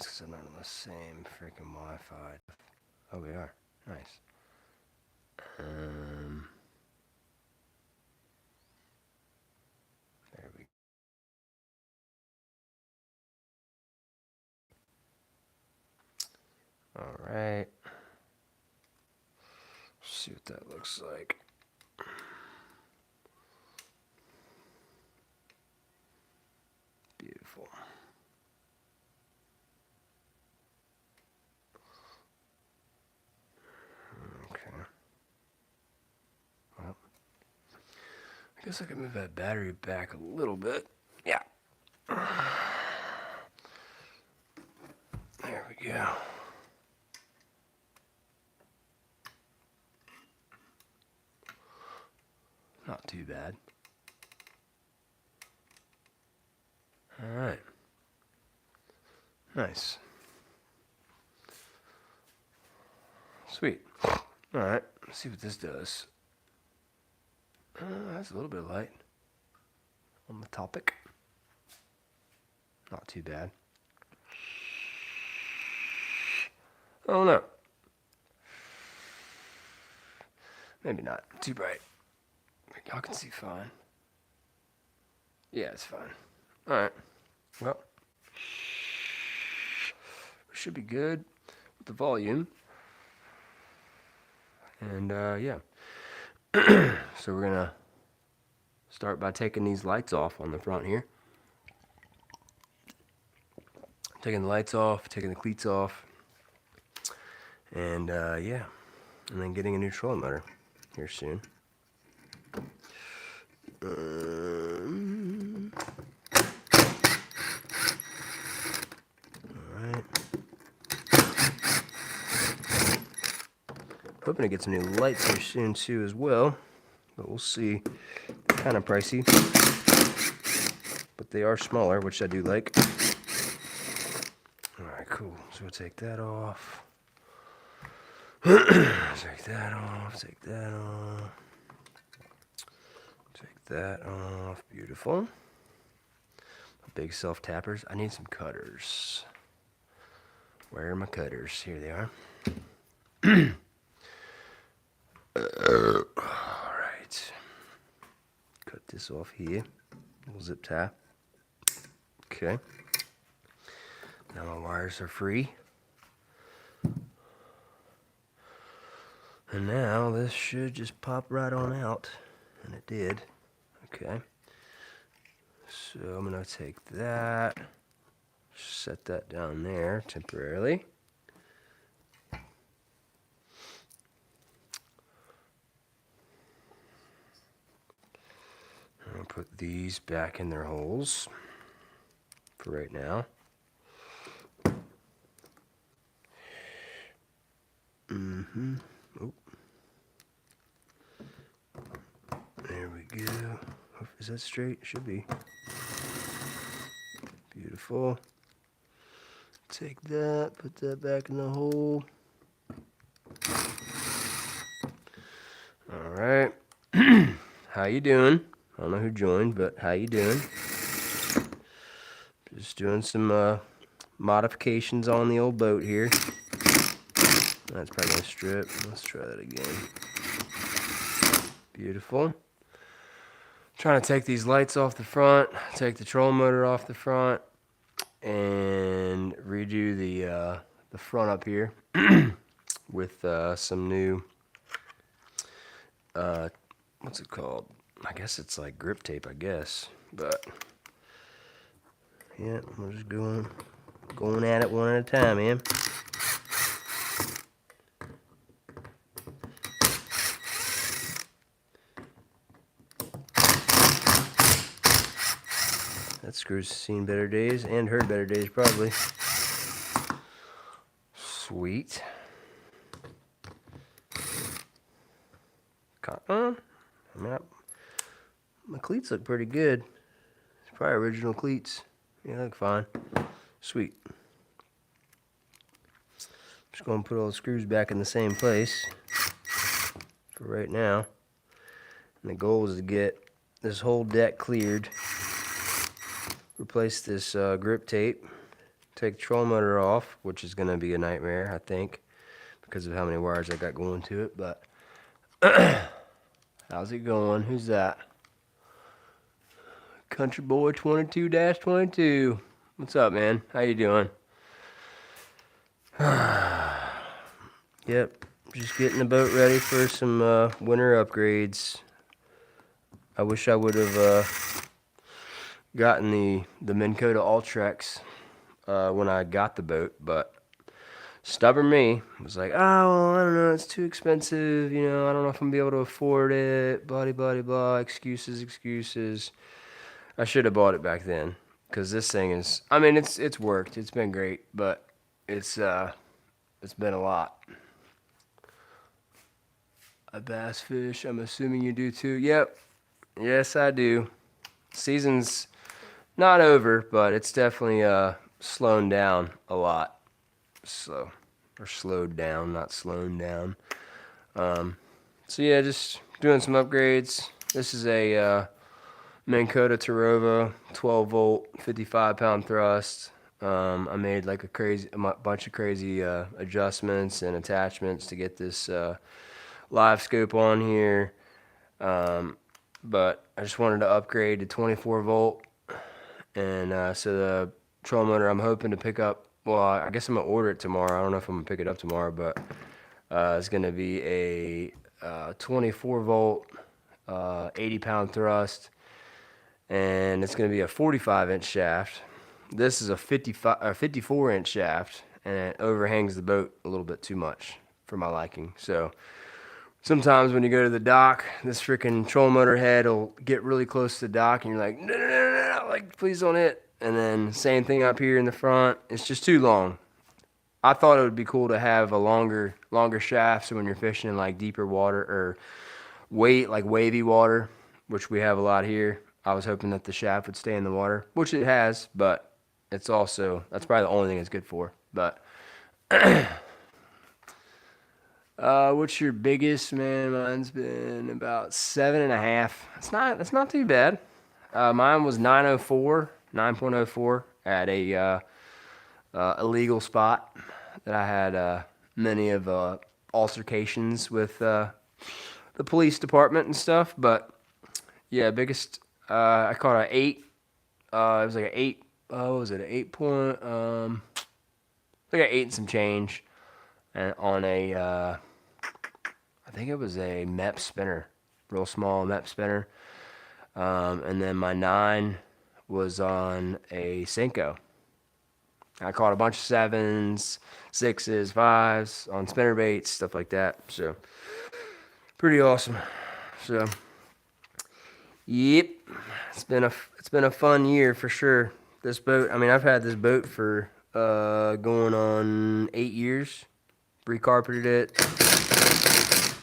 that's because I'm not on the same freaking Wi-Fi. Oh, we are. Nice. There we go. All right. See what that looks like. Beautiful. Okay. Well, I guess I can move that battery back a little bit. Yeah. There we go. Not too bad. All right. Nice. Sweet. All right. Let's see what this does. That's a little bit of light on the topic. Not too bad. Oh no. Maybe not. Too bright. Y'all can see fine. Yeah, it's fine. Alright. Well, we should be good with the volume. And yeah. So we're gonna start by taking these lights off on the front here. Taking the lights off, taking the cleats off. And yeah. And then getting a new trolling motor here soon. Alright. Hoping to get some new lights here soon too as well. But we'll see. Kind of pricey. But they are smaller, which I do like. Alright, cool. So we'll take that off. Take that off. Take that off. Take that off. Beautiful. Big self-tappers. I need some cutters. Where are my cutters? Here they are. Alright. Cut this off here. Little zip tie. Okay. Now my wires are free. And now this should just pop right on out. And it did. Okay. So I'm going to take that. Set that down there temporarily. I'll put these back in their holes for right now. Oh. There we go. Is that straight? It should be. Beautiful. Take that, put that back in the hole. Alright. How you doing? I don't know who joined, but how you doing? Just doing some modifications on the old boat here. That's probably gonna strip. Let's try that again. Beautiful. Trying to take these lights off the front, take the trolling motor off the front, and redo the front up here with some new what's it called? I guess it's like grip tape, I guess. But yeah, we're just going at it one at a time, man. That screw's seen better days and heard better days, probably. Sweet. I mean, my cleats look pretty good. It's probably original cleats. Yeah, they look fine. Sweet. Just going to put all the screws back in the same place for right now. And the goal is to get this whole deck cleared. Replace this grip tape. take the trolling motor off, which is going to be a nightmare, I think, because of how many wires I got going to it. But how's it going? Who's that? Country Boy 22-22. What's up, man? How you doing? Yep, just getting the boat ready for some winter upgrades. I wish I would have gotten the Minn Kota Ultrex when I got the boat, but stubborn me was like, oh, well, I don't know, it's too expensive, I don't know if I'm gonna be able to afford it, blah, blah, blah, excuses. I should have bought it back then, because this thing is, I mean, it's worked, it's been great, but it's been a lot. A bass fish, I'm assuming you do too. Yep, yes I do. Season's not over, but it's definitely slowing down a lot. Slowed down, not slowing down. So yeah, just doing some upgrades. This is a Minn Kota Tarova 12 volt 55 pound thrust. I made like a bunch of crazy adjustments and attachments to get this live scope on here. But I just wanted to upgrade to 24 volt. And so the trolling motor I'm hoping to pick up, well, I guess I'm going to order it tomorrow. I don't know if I'm going to pick it up tomorrow, but it's going to be a 24 volt 80 pound thrust. And it's going to be a 45-inch shaft. This is a 54-inch shaft, and it overhangs the boat a little bit too much for my liking. So sometimes when you go to the dock, this freaking trolling motor head will get really close to the dock, and you're like, no, like, please don't hit. And then same thing up here in the front. It's just too long. I thought it would be cool to have a longer shaft, so when you're fishing in like deeper water or wavy water, which we have a lot here, I was hoping that the shaft would stay in the water, which it has, but that's probably the only thing it's good for. But what's your biggest, man? Mine's been about 7.5. That's not too bad. Mine was 9.04 at a illegal spot that I had many of altercations with the police department and stuff. But yeah, biggest. I caught an 8. It was like an 8. What was it? An 8 point. Like an 8 and some change, and on a. I think it was a MEP spinner, real small MEP spinner. And then my 9 was on a Senko. I caught a bunch of 7s, 6s, 5s on spinner baits, stuff like that. So pretty awesome. So yep, it's been a fun year for sure. This boat, I mean, I've had this boat for going on 8 years. Recarpeted it,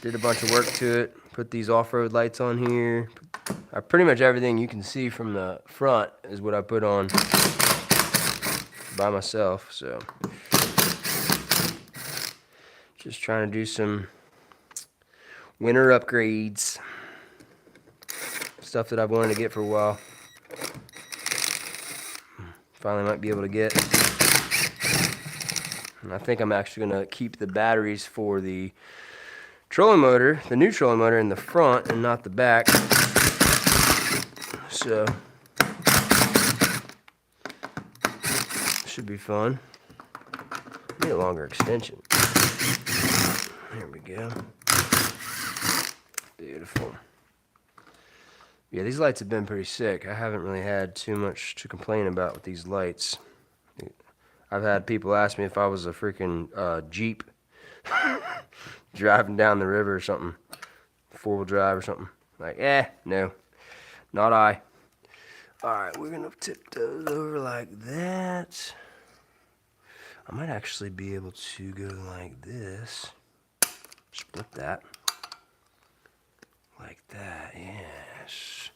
did a bunch of work to it, put these off-road lights on here. Pretty much everything you can see from the front is what I put on by myself. So just trying to do some winter upgrades, stuff that I've wanted to get for a while. Finally might be able to get. And I think I'm actually going to keep the batteries for the trolling motor, the new trolling motor, in the front and not the back. So should be fun. Need a longer extension. There we go. Beautiful. Yeah, these lights have been pretty sick. I haven't really had too much to complain about with these lights. I've had people ask me if I was a freaking Jeep driving down the river or something, 4-wheel drive or something. Like, no, not I. Alright, we're going to tip those over like that. I might actually be able to go like this. Split that. Like that, yes.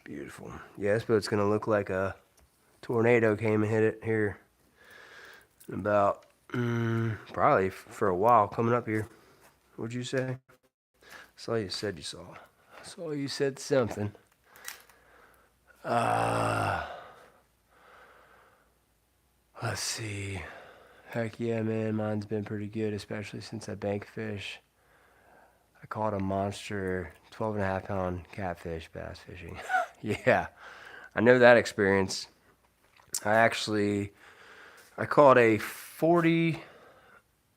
Beautiful. Yeah, this boat's going to look like a tornado came and hit it here. About, probably for a while coming up here. What'd you say? I saw you said you saw. I saw you said something. Let's see. Heck yeah, man. Mine's been pretty good, especially since I bank fish. I caught a monster 12.5 pound catfish bass fishing. Yeah, I know that experience. I caught a 40. It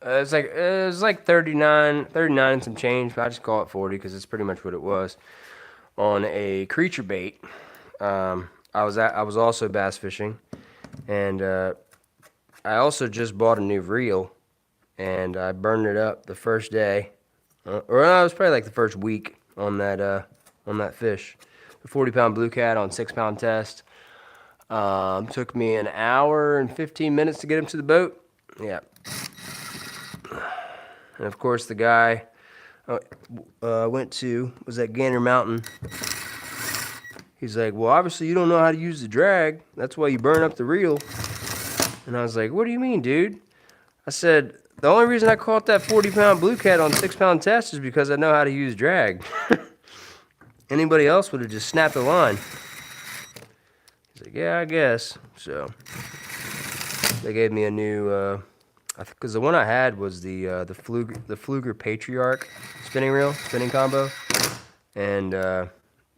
was like 39 and some change, but I just call it 40 because it's pretty much what it was on a creature bait. I was also bass fishing, and I also just bought a new reel, and I burned it up the first day, or no, it was probably like the first week on that fish. The 40-pound blue cat on 6 pound test. Took me an hour and 15 minutes to get him to the boat. Yeah, and of course the guy was at Gander Mountain. He's like, well, obviously you don't know how to use the drag. That's why you burn up the reel. And I was like, what do you mean, dude? I said, the only reason I caught that 40-pound blue cat on 6 pound test is because I know how to use drag. Anybody else would have just snapped the line. He's like, yeah, I guess. So they gave me a new, because the one I had was the Fluger Patriarch spinning combo. And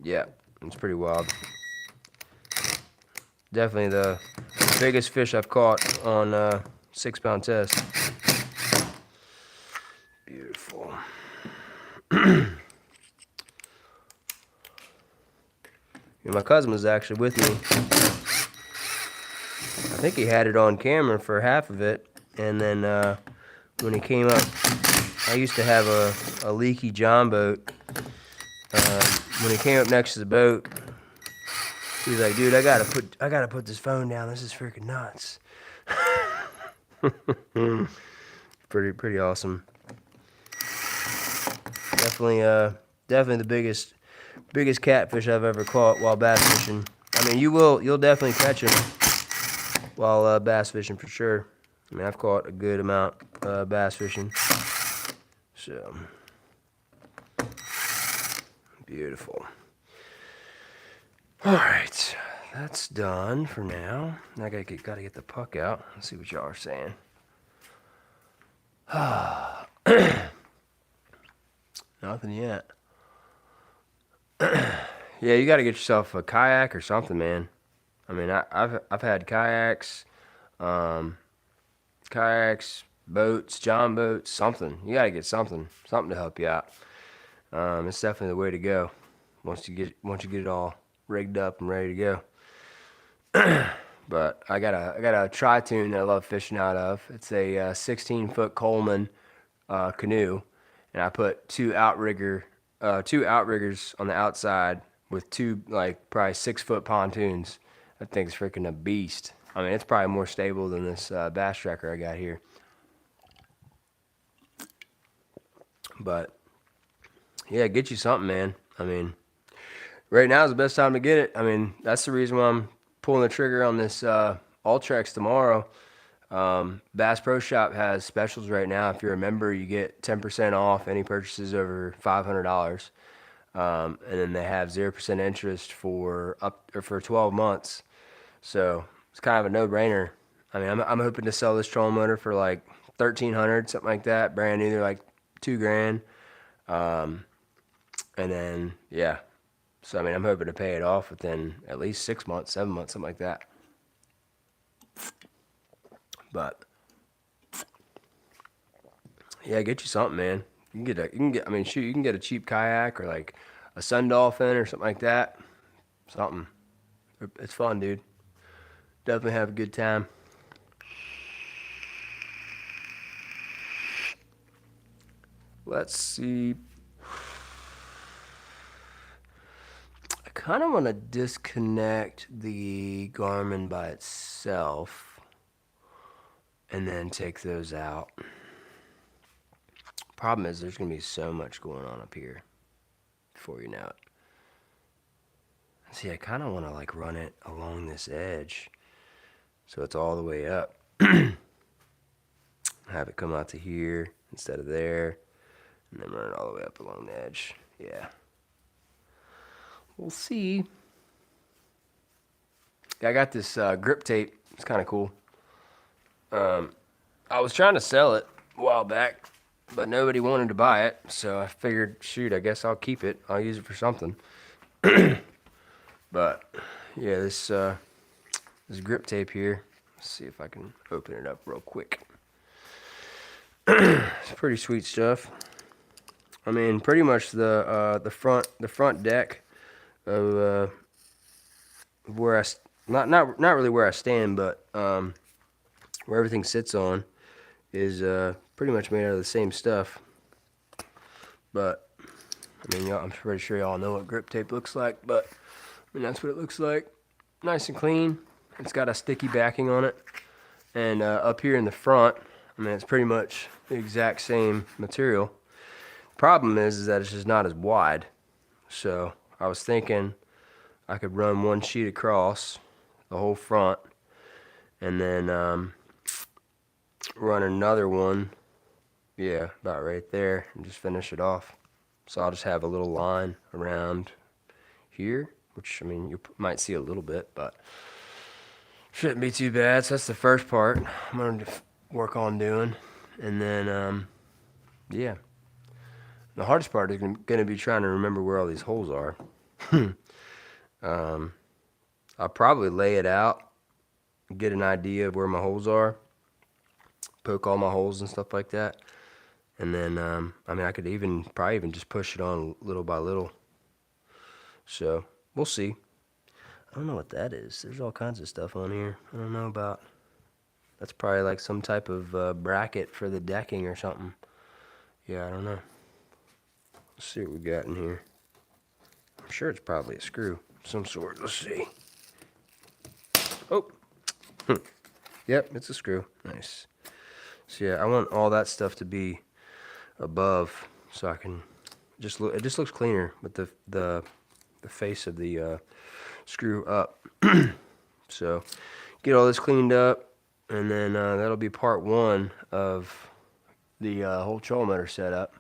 yeah, it's pretty wild. Definitely the biggest fish I've caught on 6 pound test. Beautiful. My cousin was actually with me. I think he had it on camera for half of it, and then when he came up, I used to have a leaky John boat. When he came up next to the boat, he was like, "Dude, I gotta put this phone down. This is freaking nuts." Pretty awesome. Definitely the biggest catfish I've ever caught while bass fishing. I mean, you'll definitely catch them while bass fishing for sure. I mean, I've caught a good amount bass fishing. So beautiful. All right, that's done for now. I gotta get the puck out. Let's see what y'all are saying. Nothing yet. Yeah, you got to get yourself a kayak or something, man. I mean, I've had kayaks, boats, john boats, something. You got to get something to help you out. It's definitely the way to go. Once you get it all rigged up and ready to go. But I got a tri-tune that I love fishing out of. It's a 16-foot Coleman canoe, and I put two outriggers on the outside with two like probably 6-foot pontoons. That thing's freaking a beast. I mean, it's probably more stable than this bass tracker I got here. But yeah, get you something, man. I mean, right now is the best time to get it. I mean, that's the reason why I'm pulling the trigger on this Ultrex tomorrow. Bass Pro Shop has specials right now. If you're a member, you get 10% off any purchases over $500. And then they have 0% interest for 12 months. So it's kind of a no-brainer. I mean, I'm hoping to sell this trolling motor for like $1,300, something like that, brand new. They're like $2,000. And then yeah, so I mean, I'm hoping to pay it off within at least 6 months, 7 months, something like that. But yeah, get you something, man. You can get a cheap kayak or like a Sun Dolphin or something like that. Something. It's fun, dude. Definitely have a good time. Let's see. I kind of want to disconnect the Garmin by itself and then take those out. Problem is, there's going to be so much going on up here before you know it. See, I kind of want to like run it along this edge so it's all the way up. Have it come out to here instead of there, and then run it all the way up along the edge. Yeah. We'll see. I got this grip tape. It's kind of cool. I was trying to sell it a while back, but nobody wanted to buy it, so I figured, shoot, I guess I'll keep it. I'll use it for something. But yeah, this grip tape here. Let's see if I can open it up real quick. It's pretty sweet stuff. I mean, pretty much the front deck of where not really where I stand, but where everything sits on is pretty much made out of the same stuff. But I mean, I'm pretty sure y'all know what grip tape looks like. But I mean, that's what it looks like. Nice and clean. It's got a sticky backing on it, and up here in the front, I mean, it's pretty much the exact same material. Problem is that it's just not as wide. So I was thinking I could run one sheet across the whole front, and then run another one, yeah, about right there, and just finish it off. So I'll just have a little line around here, which, I mean, you might see a little bit, but shouldn't be too bad. So that's the first part I'm going to work on doing. And then, yeah. The hardest part is going to be trying to remember where all these holes are. I'll probably lay it out, get an idea of where my holes are, poke all my holes and stuff like that. And then, I mean, I could probably even just push it on little by little. So, we'll see. I don't know what that is. There's all kinds of stuff on here. I don't know about. That's probably like some type of bracket for the decking or something. Yeah, I don't know. Let's see what we got in here. I'm sure it's probably a screw of some sort. Let's see. Oh. Yep, it's a screw. Nice. So yeah, I want all that stuff to be above, so I can just look. It just looks cleaner with the face of the screw up. So get all this cleaned up, and then that'll be part one of the whole trolling motor setup.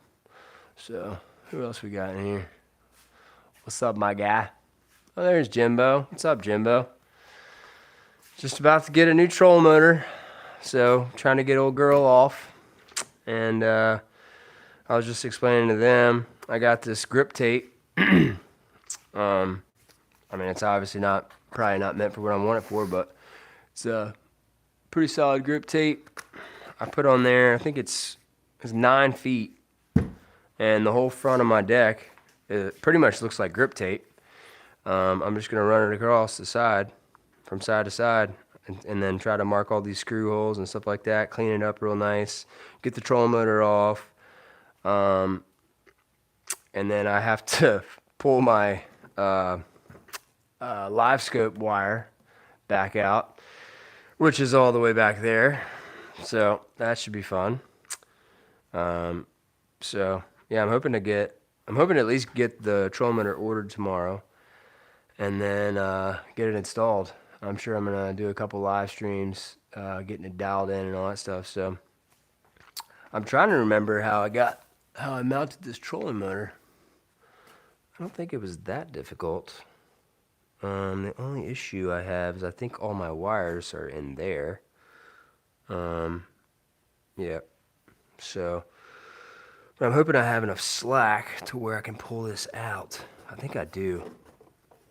So who else we got in here? What's up, my guy? Oh, there's Jimbo. What's up, Jimbo? Just about to get a new trolling motor, so trying to get old girl off. And I was just explaining to them, I got this grip tape. I mean, it's obviously probably not meant for what I want it for, but it's a pretty solid grip tape. I put on there, I think it's 9 feet, and the whole front of my deck, it pretty much looks like grip tape. I'm just gonna run it across the side, from side to side, and then try to mark all these screw holes and stuff like that, clean it up real nice, get the trolling motor off, and then I have to pull my live scope wire back out, which is all the way back there, so that should be fun. So yeah, I'm hoping to at least get the trolling motor ordered tomorrow, and then get it installed. I'm sure I'm gonna do a couple live streams, getting it dialed in and all that stuff. So I'm trying to remember how I mounted this trolling motor. I don't think it was that difficult. The only issue I have is I think all my wires are in there. Yeah. So, but I'm hoping I have enough slack to where I can pull this out. I think I do.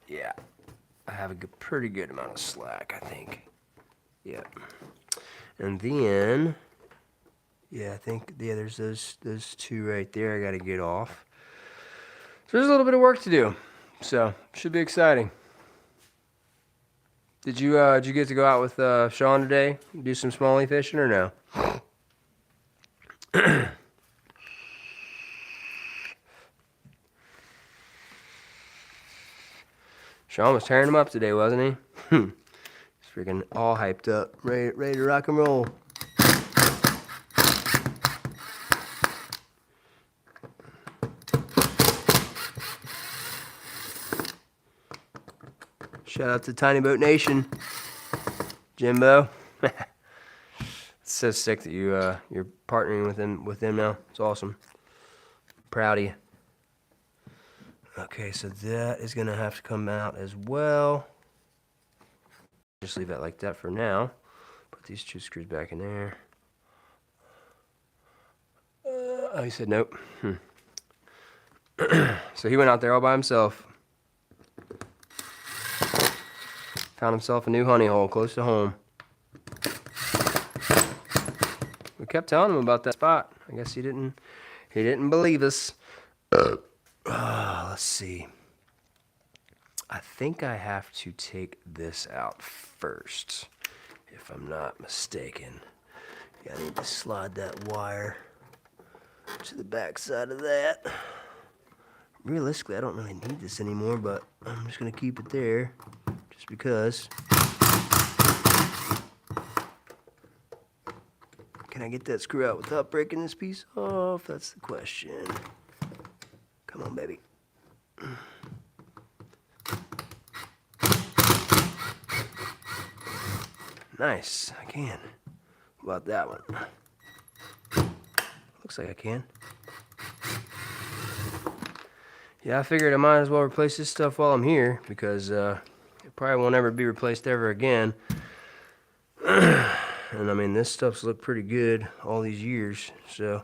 Yeah. I have a pretty good amount of slack, I think. Yeah. And then, yeah, I think, yeah, there's those two right there I got to get off. So there's a little bit of work to do. So, should be exciting. Did you get to go out with Sean today? Do some smallie fishing or no? Sean was tearing him up today, wasn't he? He's freaking all hyped up, ready to rock and roll. Shout out to Tiny Boat Nation, Jimbo. It's so sick that you're partnering with them now. It's awesome. Proud of you. Okay, so that is gonna have to come out as well. Just leave that like that for now. Put these 2 screws back in there. Oh, he said nope. So he went out there all by himself. Found himself a new honey hole close to home. We kept telling him about that spot. I guess he didn't believe us. Let's see. I think I have to take this out first, if I'm not mistaken. Yeah, I need to slide that wire to the back side of that. Realistically, I don't really need this anymore, but I'm just going to keep it there just because. Can I get that screw out without breaking this piece off? That's the question. Come on, baby. Nice, I can. How about that one? Looks like I can. Yeah, I figured I might as well replace this stuff while I'm here because it probably won't ever be replaced ever again. And I mean, this stuff's looked pretty good all these years, so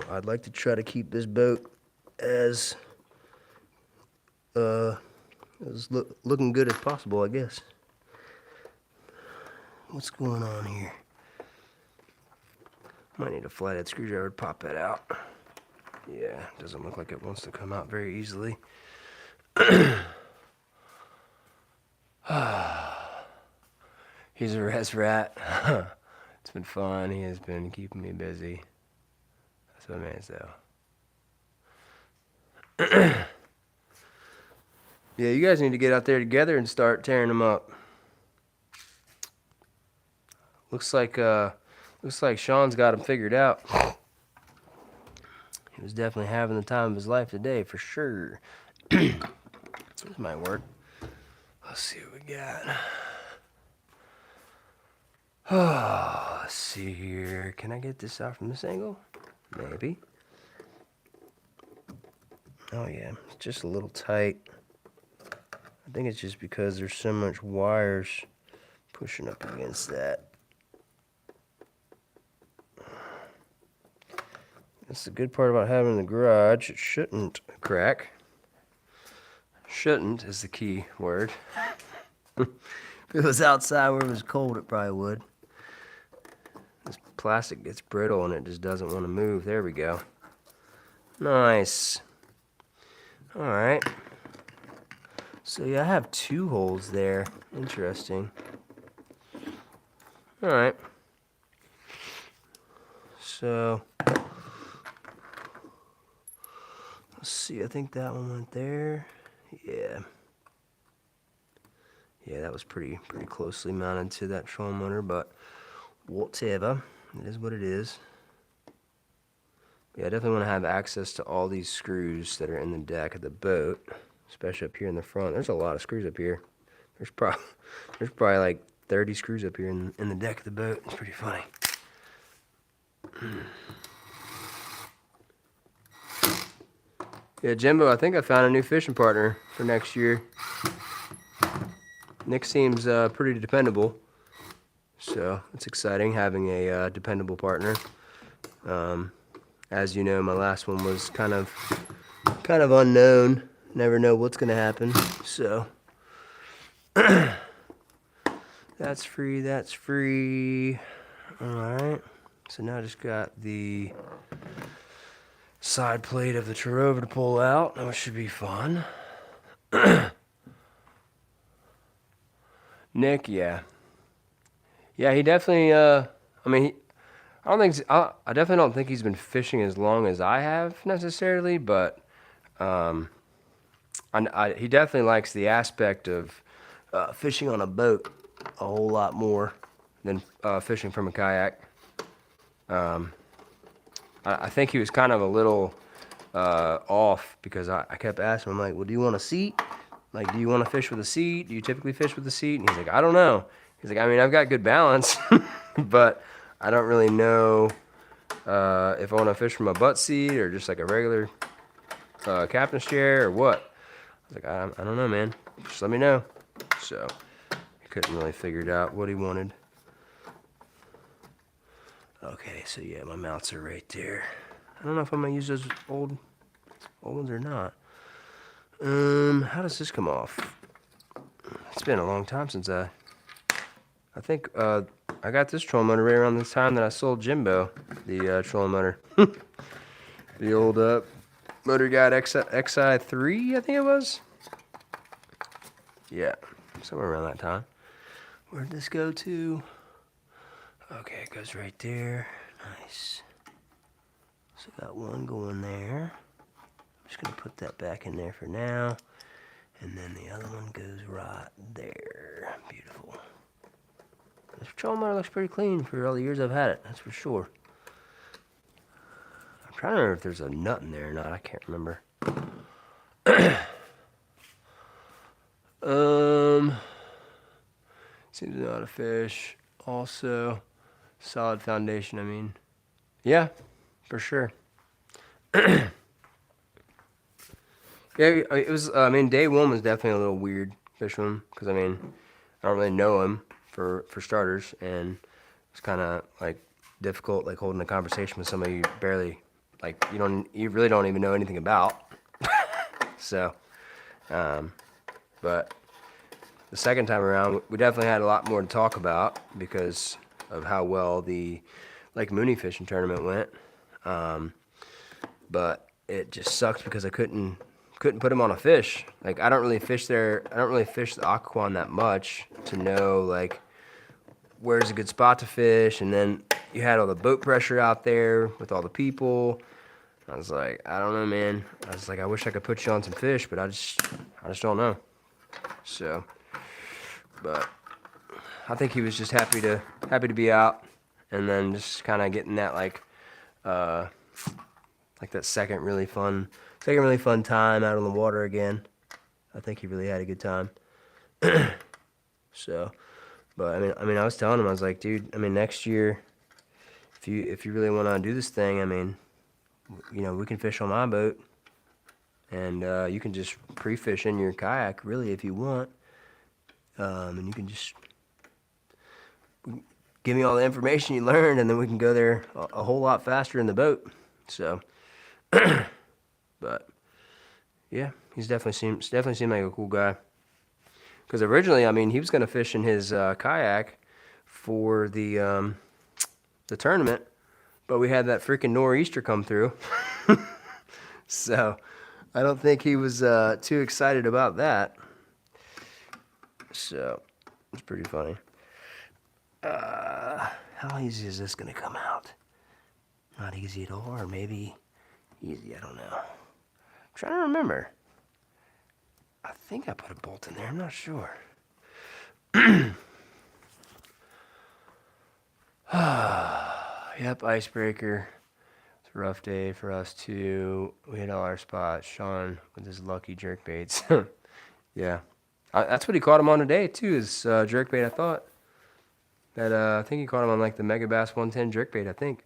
I'd like to try to keep this boat as looking good as possible, I guess. What's going on here? Might need a flathead screwdriver to pop that out. Yeah, doesn't look like it wants to come out very easily. He's a res rat. It's been fun. He has been keeping me busy. That's what I meant, though. Yeah, you guys need to get out there together and start tearing them up. Looks like Sean's got him figured out. He was definitely having the time of his life today, for sure. This might work. Let's see what we got. Oh, let's see here. Can I get this out from this angle? Maybe. Oh yeah, it's just a little tight. I think it's just because there's so much wires pushing up against that. That's the good part about having the garage. It shouldn't crack. Shouldn't is the key word. If it was outside where it was cold, it probably would. This plastic gets brittle and it just doesn't want to move. There we go. Nice. Alright. So yeah, I have 2 holes there. Interesting. Alright. So let's see, I think that one went there. Yeah. Yeah, that was pretty closely mounted to that trolling motor, but whatever. It is what it is. Yeah, I definitely want to have access to all these screws that are in the deck of the boat, especially up here in the front. There's a lot of screws up here. There's probably like 30 screws up here in the deck of the boat. It's pretty funny. Yeah, Jimbo, I think I found a new fishing partner for next year. Nick seems pretty dependable, so it's exciting having a dependable partner. As you know, my last one was kind of unknown. Never know what's gonna happen. So that's free. That's free. All right. So now I just got the side plate of the Terrova to pull out, which should be fun. Nick, yeah, he definitely. I mean, I definitely don't think he's been fishing as long as I have necessarily, but he definitely likes the aspect of fishing on a boat a whole lot more than fishing from a kayak. I think he was kind of a little off because I kept asking him, like, well, do you want a seat? Like, do you want to fish with a seat? Do you typically fish with a seat? And he's like, I don't know. He's like, I mean, I've got good balance, but I don't really know if I want to fish from a butt seat or just like a regular captain's chair or what. I was like, I don't know, man. Just let me know. So he couldn't really figure it out what he wanted. Okay, so yeah, my mounts are right there. I don't know if I'm gonna use those old ones or not. How does this come off? It's been a long time since I think I got this trolling motor right around the time that I sold Jimbo the trolling motor. The old Motor Guide XI3, I think it was. Yeah, somewhere around that time. Where'd this go to? Okay, it goes right there. Nice. So got one going there. I'm just gonna put that back in there for now. And then the other one goes right there. Beautiful. This trolling motor looks pretty clean for all the years I've had it, that's for sure. I'm trying to remember if there's a nut in there or not. I can't remember. Seems to know how to fish. Also, solid foundation, I mean. Yeah, for sure. Yeah, it was, I mean, day one was definitely a little weird fishing him, because, I mean, I don't really know him, for starters, and it's kind of, like, difficult, like, holding a conversation with somebody you barely, like, you really don't even know anything about. So, but the second time around, we definitely had a lot more to talk about because of how well the Lake Mooney fishing tournament went. But it just sucked because I couldn't put him on a fish. Like, I don't really fish there. I don't really fish the Occoquan that much to know, like, where's a good spot to fish. And then you had all the boat pressure out there with all the people. I was like, I don't know, man. I was like, I wish I could put you on some fish, but I just don't know. So, but I think he was just happy to be out, and then just kind of getting that like that second really fun time out on the water again. I think he really had a good time. So, but I mean, I was telling him, I was like, dude, I mean, next year, if you really want to do this thing, I mean, we can fish on my boat, and you can just pre-fish in your kayak, really, if you want, and you can just give me all the information you learned, and then we can go there a whole lot faster in the boat. So, but yeah, he's definitely seemed like a cool guy. Because originally, I mean, he was gonna fish in his kayak for the tournament, but we had that freaking nor'easter come through. So I don't think he was too excited about that. So it's pretty funny. How easy is this gonna come out? Not easy at all, or maybe easy, I don't know. I'm trying to remember. I think I put a bolt in there, I'm not sure. Yep, icebreaker. It's a rough day for us too. We hit all our spots. Sean with his lucky jerkbaits. Yeah. That's what he caught him on today too, is jerkbait, I thought. That I think he caught him on like the Megabass 110 jerkbait, I think.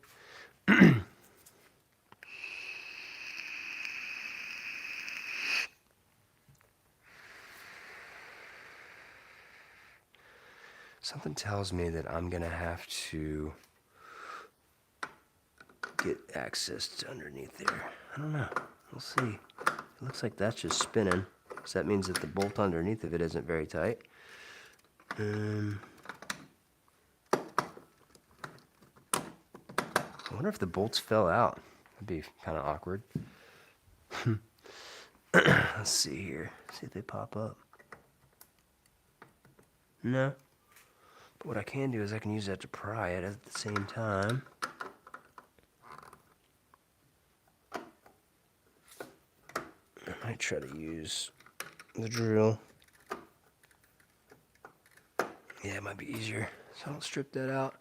Something tells me that I'm gonna have to get access to underneath there. I don't know. We'll see. It looks like that's just spinning, so that means that the bolt underneath of it isn't very tight. I wonder if the bolts fell out. That'd be kind of awkward. Let's see here. See if they pop up. No. But what I can do is I can use that to pry it at the same time. I might try to use the drill. Yeah, it might be easier. So I'll strip that out.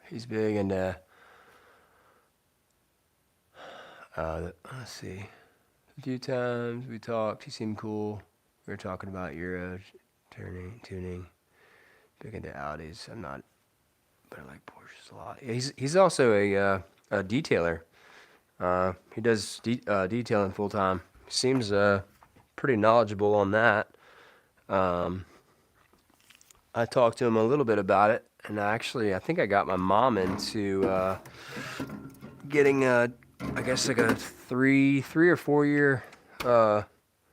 He's big into, let's see. A few times we talked. He seemed cool. We were talking about Euro tuning. Big into Audis. I'm not, but I like Porsches a lot. Yeah, he's also a detailer. He does detailing full time. Seems pretty knowledgeable on that. I talked to him a little bit about it, and I think I got my mom into getting I guess like a 3 or 4 year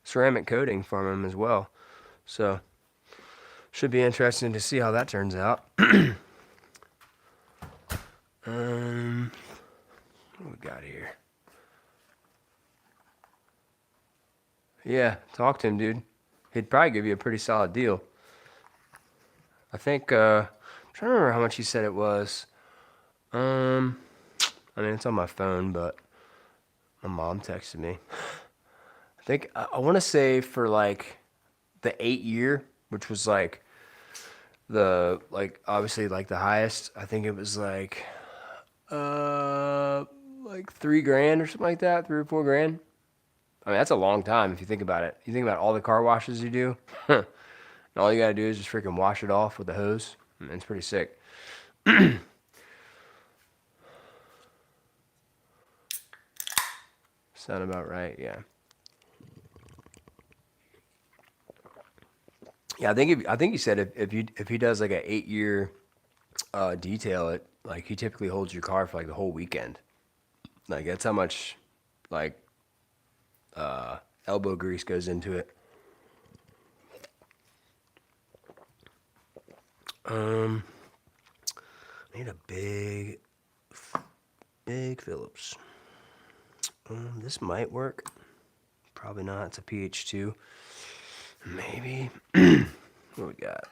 ceramic coating from him as well. So should be interesting to see how that turns out. What we got here? Yeah, talk to him, dude. He'd probably give you a pretty solid deal. I think I'm trying to remember how much he said it was. I mean it's on my phone, but my mom texted me. I think I want to say for like the 8 year, which was like obviously like the highest. I think it was like $3 grand or something like that, 3 or 4 grand. I mean that's a long time if you think about it. You think about all the car washes you do, and all you gotta do is just freaking wash it off with a hose. And it's pretty sick. Sound about right? Yeah. Yeah, I think he said if he does like an 8 year detail, it like he typically holds your car for like the whole weekend. Like that's how much like elbow grease goes into it. I need a big Phillips. This might work. Probably not. It's a PH2. Maybe. What we got?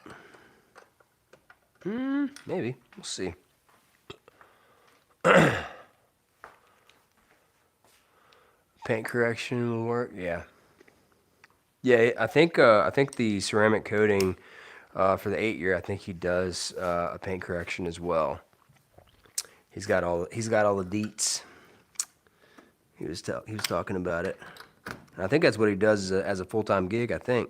Maybe. We'll see. Paint correction will work. Yeah. Yeah, I think the ceramic coating for the 8 year, I think he does a paint correction as well. He's got all the deets. He was talking about it. And I think that's what he does as a full-time gig. I think.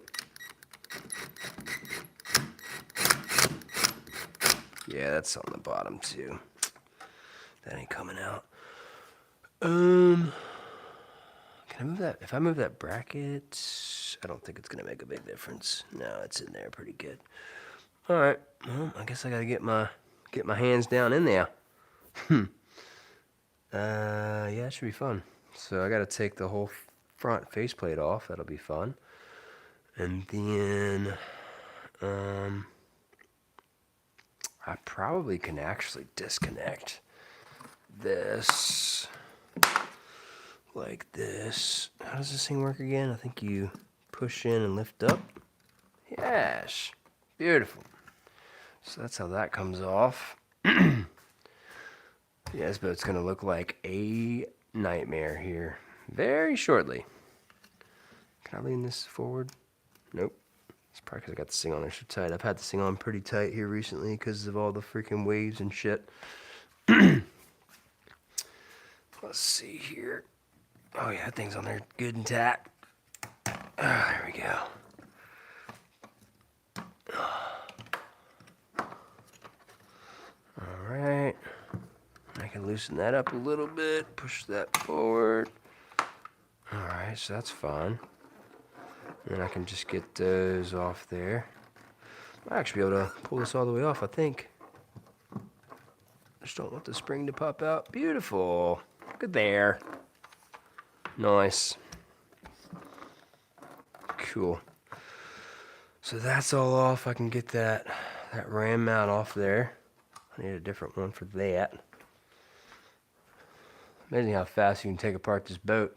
Yeah, that's on the bottom too. That ain't coming out. Can I move that? If I move that bracket, I don't think it's gonna make a big difference. No, it's in there pretty good. All right. Well, I guess I gotta get my hands down in there. Yeah, it should be fun. So I gotta take the whole front faceplate off. That'll be fun. And then, I probably can actually disconnect this like this. How does this thing work again? I think you push in and lift up. Yes. Beautiful. So that's how that comes off. Yes, but it's going to look like a nightmare here very shortly. Can I lean this forward? Nope. It's probably because I got this thing on there so tight. I've had this thing on pretty tight here recently because of all the freaking waves and shit. Let's see here. Oh yeah, that thing's on there good and tight. There we go. Alright. I can loosen that up a little bit. Push that forward. Alright, so that's fine. And I can just get those off there. I'll actually be able to pull this all the way off, I think. Just don't want the spring to pop out. Beautiful. Good there. Nice. Cool. So that's all off. I can get that ram mount off there. I need a different one for that. Amazing how fast you can take apart this boat.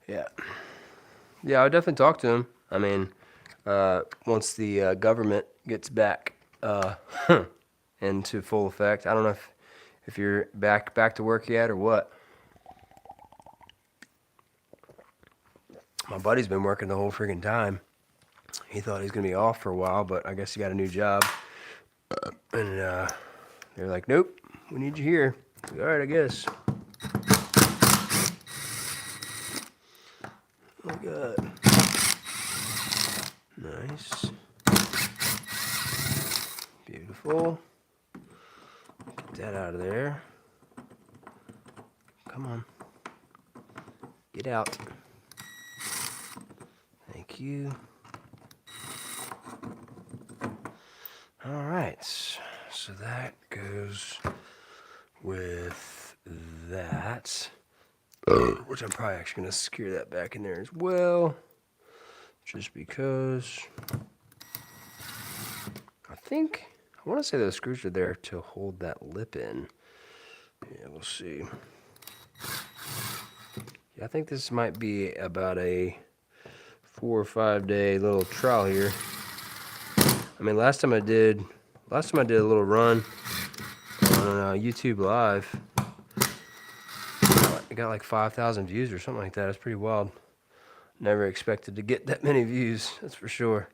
Yeah. Yeah, I'll definitely talk to him. I mean, once the government gets back into full effect. I don't know if you're back to work yet or what. My buddy's been working the whole friggin' time. He thought he was gonna be off for a while, but I guess he got a new job. And they're like, nope, we need you here. All right, I guess. Oh my God. Nice. Beautiful. Get that out of there. Come on. Get out. Thank Thank you. All right. So that goes with that. Which I'm probably actually going to screw that back in there as well. Just because. I want to say those screws are there to hold that lip in. Yeah, we'll see. Yeah, I think this might be about a 4 or 5 day little trial here. I mean, last time I did a little run on YouTube Live. I got like 5,000 views or something like that. It's pretty wild. Never expected to get that many views, that's for sure.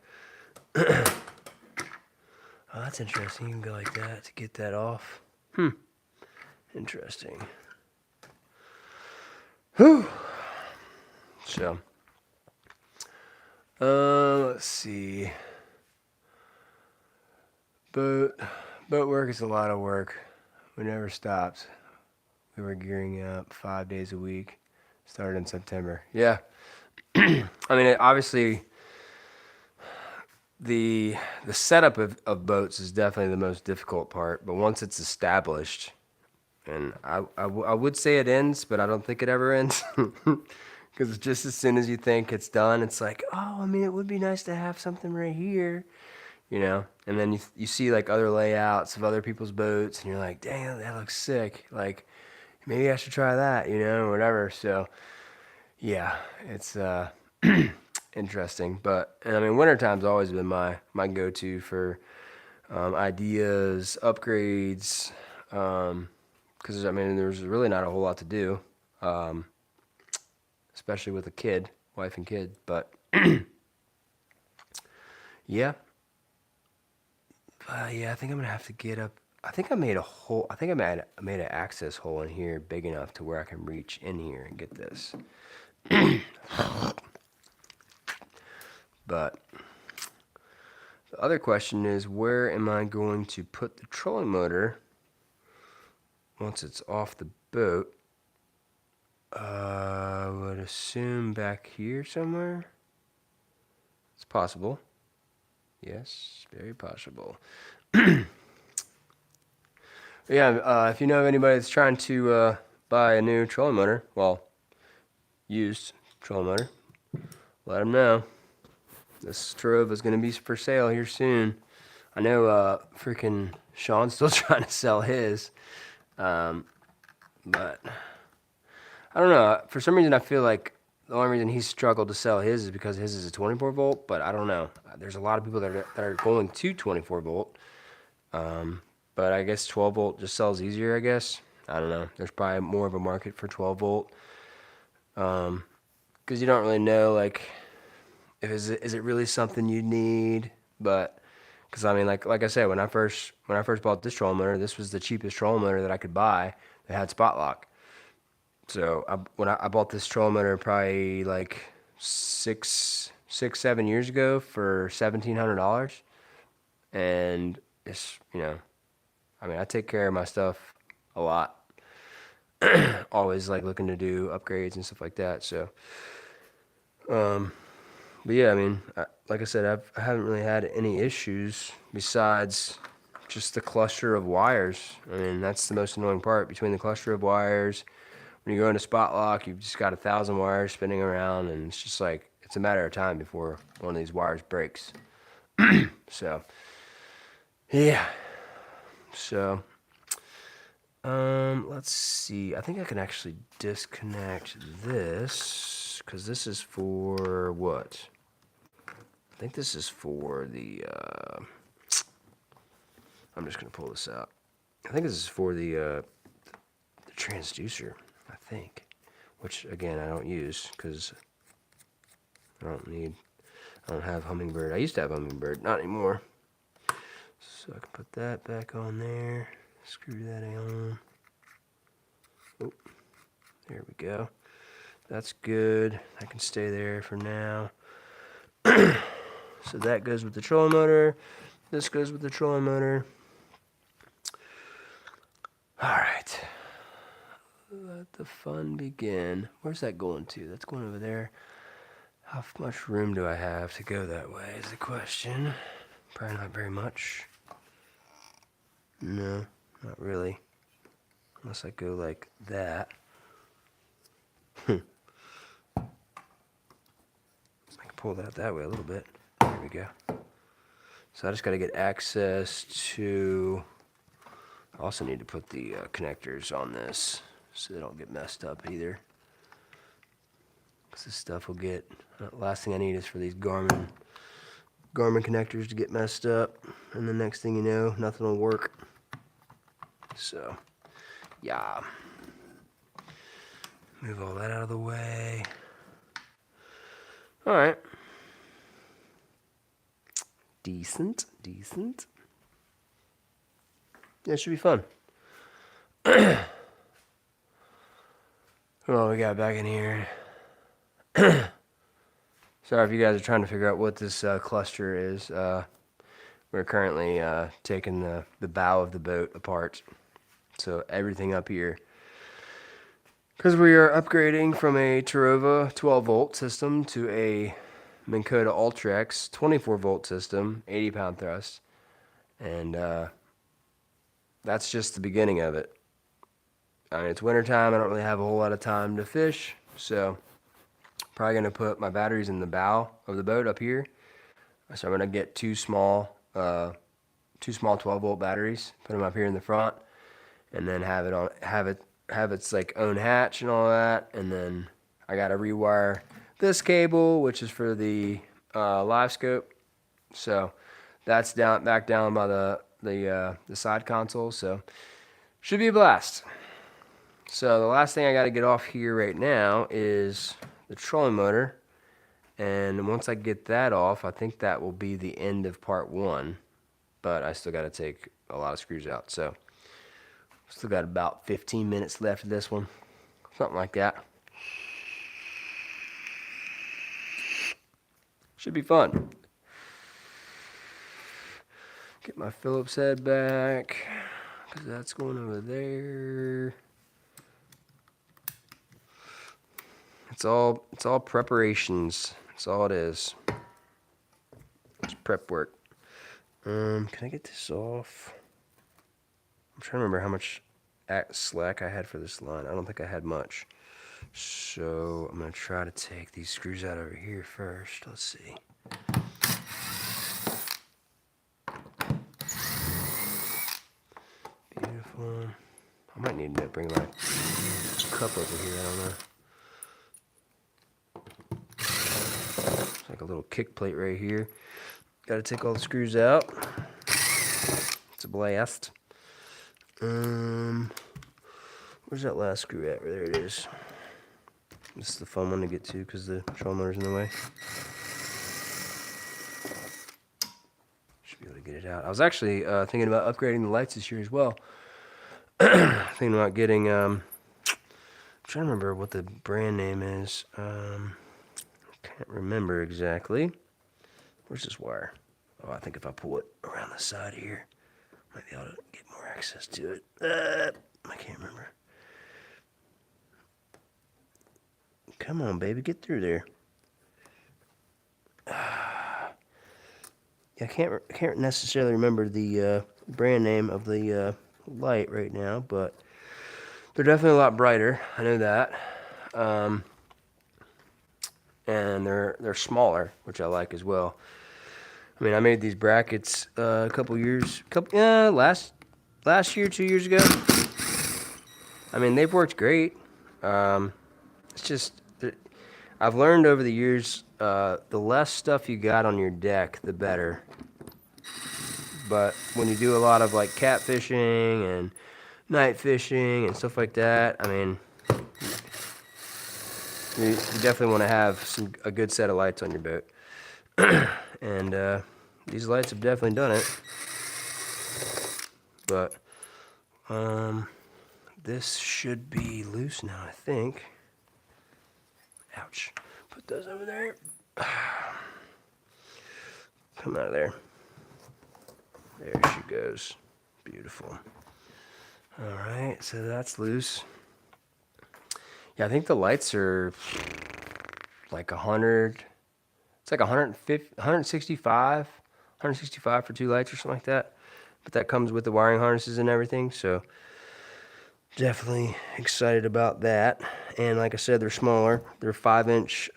Oh, that's interesting. You can go like that to get that off. Interesting. Whew. So, let's see. Boat work is a lot of work. We never stopped. We were gearing up 5 days a week. Started in September. Yeah. I mean, obviously, the setup of boats is definitely the most difficult part. But once it's established, and I would say it ends, but I don't think it ever ends. Because just as soon as you think it's done, it's like, oh, I mean, it would be nice to have something right here, you know? And then you see like other layouts of other people's boats, and you're like, dang, that looks sick. Like, maybe I should try that, you know, or whatever. So, yeah, it's interesting. But, and I mean, wintertime's always been my go-to for ideas, upgrades, because, I mean, there's really not a whole lot to do, especially with a kid, wife and kid. But, yeah. Yeah, I think I'm going to have to get up. I think I made a hole. I think I made an access hole in here big enough to where I can reach in here and get this. But the other question is, where am I going to put the trolling motor once it's off the boat? I would assume back here somewhere. It's possible. Yes, very possible. Yeah, if you know of anybody that's trying to buy a new trolling motor, well, used trolling motor, let them know. This Trove is going to be for sale here soon. I know freaking Sean's still trying to sell his, but I don't know. For some reason, I feel like the only reason he's struggled to sell his is because his is a 24 volt, but I don't know. There's a lot of people that are going to 24 volt, but I guess 12 volt just sells easier, I guess. I don't know. There's probably more of a market for 12 volt, because you don't really know, like, is it really something you need? But because I mean, like I said, when I first bought this trolling motor, this was the cheapest trolling motor that I could buy that had spot lock. So when I bought this trolling motor probably like 7 years ago for $1,700, and it's, you know, I mean, I take care of my stuff a lot. Always like looking to do upgrades and stuff like that. So, but yeah, I mean, like I said, I haven't really had any issues besides just the cluster of wires. I mean, that's the most annoying part. Between the cluster of wires, when you go into spot lock, you've just got 1,000 wires spinning around, and it's just like, it's a matter of time before one of these wires breaks. So, yeah. So, let's see. I think I can actually disconnect this, because this is for what? I think this is for the, I'm just going to pull this out. I think this is for the transducer, I think. Which, again, I don't use, because I don't have Humminbird. I used to have Humminbird, not anymore. So I can put that back on there. Screw that on. Oh, there we go. That's good. I can stay there for now. So that goes with the trolling motor. This goes with the trolling motor. Alright. Let the fun begin. Where's that going to? That's going over there. How much room do I have to go that way is the question. Probably not very much. No, not really. Unless I go like that. I can pull that way a little bit. There we go. So I just got to get access to... I also need to put the connectors on this so they don't get messed up either. Because this stuff will get... last thing I need is for these Garmin connectors to get messed up. And the next thing you know, nothing will work. So, yeah. Move all that out of the way. Alright. Decent. Yeah, it should be fun. Well, we got back in here. Sorry if you guys are trying to figure out what this cluster is. We're currently taking the bow of the boat apart. So everything up here. Because we are upgrading from a Tarova 12-volt system to a Minn Kota Ultrex 24-volt system, 80-pound thrust. And that's just the beginning of it. I mean, it's wintertime. I don't really have a whole lot of time to fish. So probably going to put my batteries in the bow of the boat up here. So I'm going to get two small 12-volt batteries, put them up here in the front, and then have its like own hatch and all that. And then I got to rewire this cable, which is for the live scope. So that's back down by the side console. So should be a blast. So the last thing I got to get off here right now is the trolling motor. And once I get that off, I think that will be the end of part 1. But I still got to take a lot of screws out. So still got about 15 minutes left of this one. Something like that. Should be fun. Get my Phillips head back, because that's going over there. It's all preparations. That's all it is. It's prep work. Can I get this off? I'm trying to remember how much slack I had for this line. I don't think I had much. So I'm going to try to take these screws out over here first. Let's see. Beautiful. I might need to bring my cup over here. I don't know. It's like a little kick plate right here. Got to take all the screws out. It's a blast. Where's that last screw at? There it is. This is the fun one to get to because the trolling motor's in the way. Should be able to get it out. I was actually thinking about upgrading the lights this year as well. Thinking about getting, I'm trying to remember what the brand name is. Can't remember exactly. Where's this wire? Oh, I think if I pull it around the side here, I might be able to get more access to it. I can't remember. Come on, baby, get through there. I can't necessarily remember the brand name of the light right now, but they're definitely a lot brighter. I know that. And they're smaller, which I like as well. I mean, I made these brackets a couple years, last year, 2 years ago. I mean, they've worked great. It's just, I've learned over the years, the less stuff you got on your deck, the better. But when you do a lot of like catfishing and night fishing and stuff like that, I mean, you definitely want to have a good set of lights on your boat. And these lights have definitely done it. But this should be loose now, I think. Ouch. Put those over there. Come out of there. There she goes. Beautiful. Alright, so that's loose. Yeah, I think the lights are like 100 It's like 150, 165 for 2 lights or something like that. But that comes with the wiring harnesses and everything, so definitely excited about that. And like I said, they're smaller. They're 5-inch,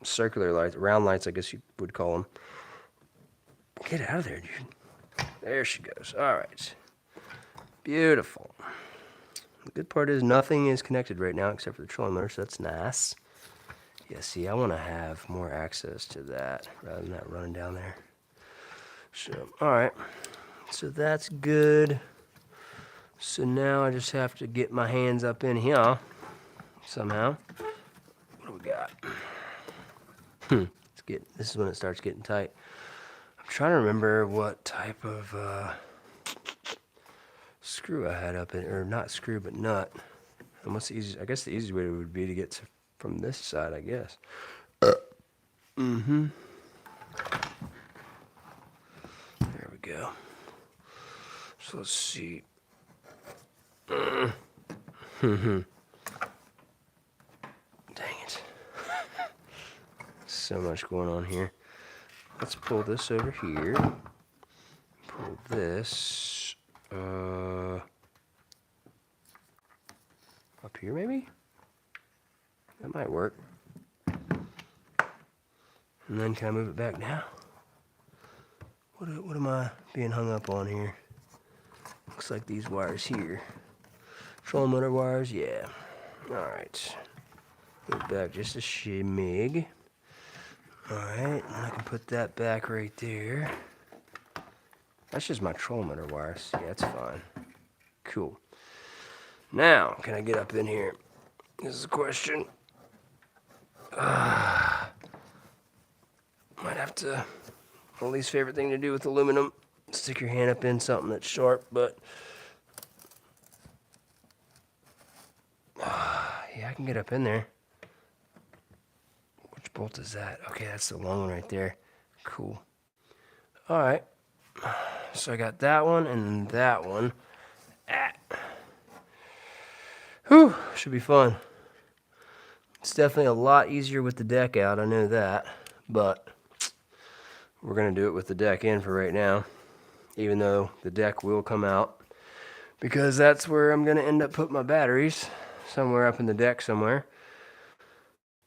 circular lights, round lights, I guess you would call them. Get out of there, dude. There she goes. All right. Beautiful. The good part is nothing is connected right now except for the trolling motor, so that's nice. Yeah, see, I want to have more access to that rather than that running down there. So, all right. So that's good. So now I just have to get my hands up in here somehow. What do we got? This is when it starts getting tight. I'm trying to remember what type of screw I had up in, or not screw, but nut. And what's the easiest? I guess the easiest way would be to get from this side, I guess. There we go. So let's see. Dang it. So much going on here. Let's pull this over here. Pull this up here maybe? That might work. And then can I move it back now? What am I being hung up on here? Looks like these wires here. Trolling motor wires, yeah. Alright. Move it back just a shimmy. Alright, and I can put that back right there. That's just my trolling motor wires. Yeah, that's fine. Cool. Now, can I get up in here? This is a question. Might have to, my least favorite thing to do with aluminum, stick your hand up in something that's sharp, but yeah, I can get up in there. Which bolt is that? Okay, that's the long one right there. Cool. All right. So I got that one and that one. Whew, should be fun. It's definitely a lot easier with the deck out, I know that, but we're going to do it with the deck in for right now, even though the deck will come out, because that's where I'm going to end up putting my batteries, somewhere up in the deck somewhere.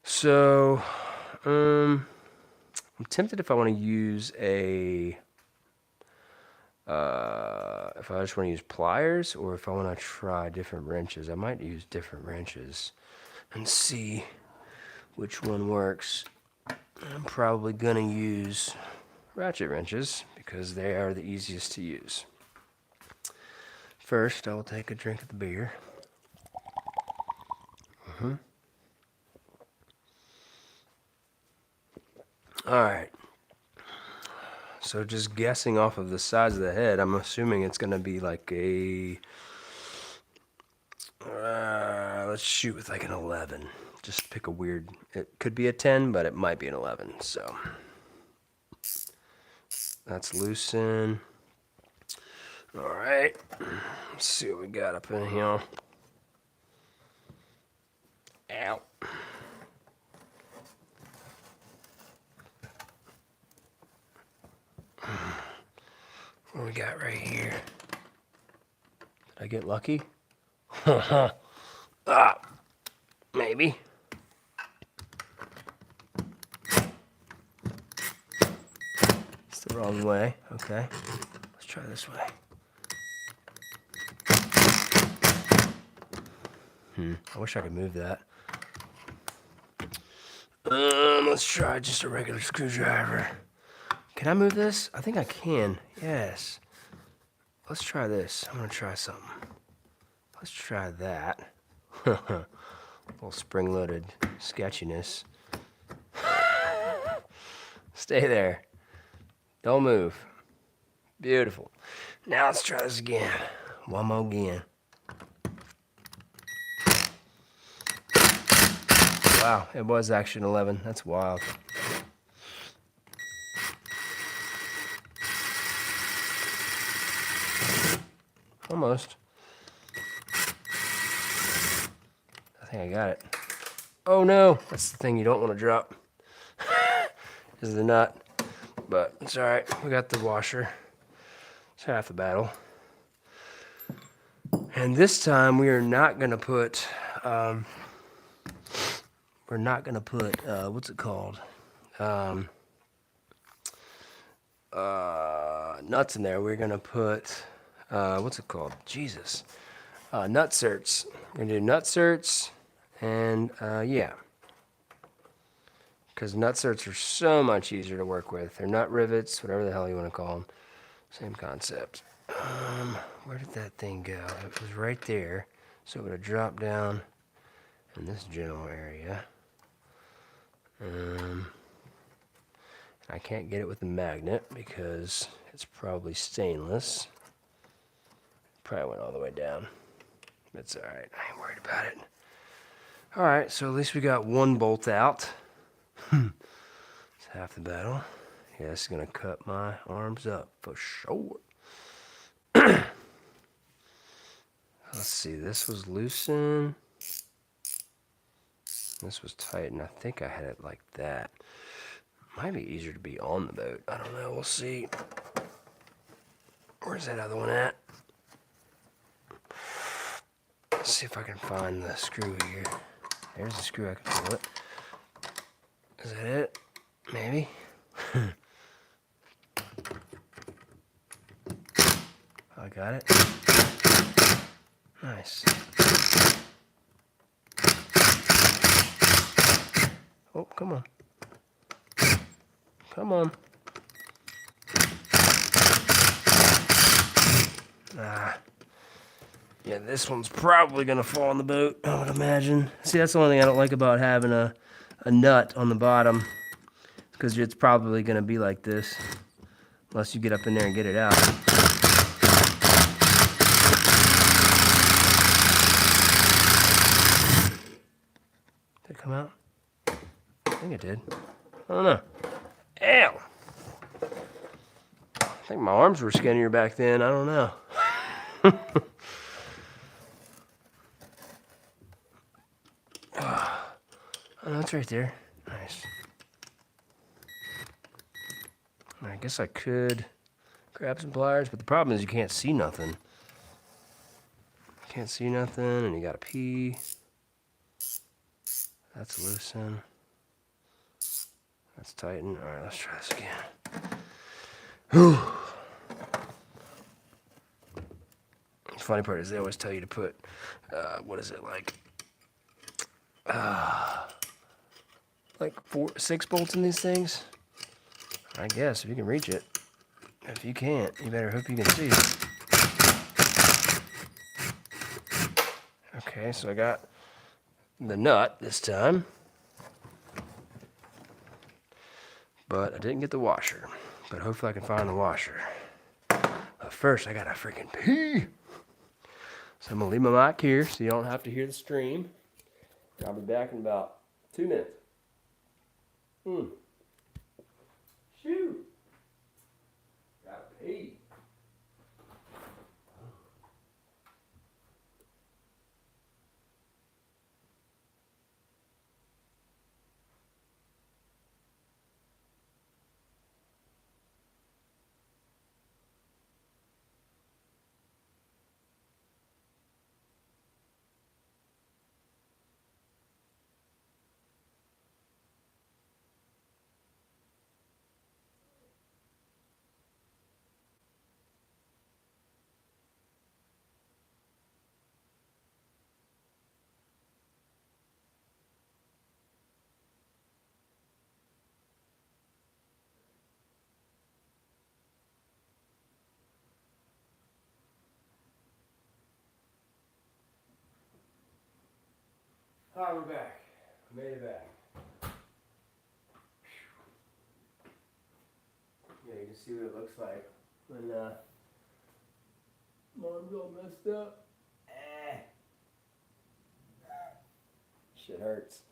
So, I'm tempted if I want to use if I just want to use pliers, or if I want to try different wrenches. I might use different wrenches and see which one works. I'm probably going to use ratchet wrenches because they are the easiest to use. First, I will take a drink of the beer. Alright. So just guessing off of the size of the head, I'm assuming it's going to be like a... let's shoot with like an 11. Just pick a weird... It could be a 10, but it might be an 11. So that's loosen. Alright. Let's see what we got up in here. Ow. What do we got right here? Did I get lucky? Maybe. It's the wrong way. Okay. Let's try this way. I wish I could move that. Let's try just a regular screwdriver. Can I move this? I think I can. Yes. Let's try this. I'm going to try something. Let's try that. Little spring-loaded sketchiness. Stay there. Don't move. Beautiful. Now let's try this again. One more again. Wow, it was actually an 11. That's wild. Almost. I think I got it. Oh no, that's the thing you don't want to drop. Is the nut. But it's alright. We got the washer. It's half the battle. And this time we are not gonna put what's it called? Nuts in there. We're gonna put what's it called? Jesus. Nut certs. We're gonna do nut certs and yeah. Because nut certs are so much easier to work with. They're nut rivets, whatever the hell you want to call them. Same concept. Where did that thing go? It was right there. So it would have dropped down in this general area. I can't get it with the magnet because it's probably stainless. Probably went all the way down. That's alright. I ain't worried about it. Alright, so at least we got one bolt out. It's half the battle. Yeah, this is going to cut my arms up for sure. Let's see, this was loosened. This was tight, and I think I had it like that. Might be easier to be on the boat. I don't know. We'll see. Where's that other one at? Let's see if I can find the screw here. There's the screw. I can pull it. Is that it? Maybe. I got it. Nice. Oh, come on. Come on. Yeah, this one's probably going to fall on the boat, I would imagine. See, that's the only thing I don't like about having a nut on the bottom. Because it's probably going to be like this. Unless you get up in there and get it out. Did it come out? I think it did. I don't know. Ow! I think my arms were skinnier back then. I don't know. Oh, no, it's right there. Nice. I guess I could grab some pliers, but the problem is you can't see nothing. Can't see nothing, and you gotta pee. That's loosened. That's tightened. Alright, let's try this again. Whew. The funny part is they always tell you to put, what is it, like 6 bolts in these things? I guess, if you can reach it. If you can't, you better hope you can see it. Okay, so I got the nut this time. But I didn't get the washer. But hopefully I can find the washer. But first, I gotta freaking pee. So I'm gonna leave my mic here so you don't have to hear the stream. I'll be back in about 2 minutes. Shoot. Gotta pee. Alright, we're back. I made it back. Yeah, you can see what it looks like when mom's all messed up. Shit hurts.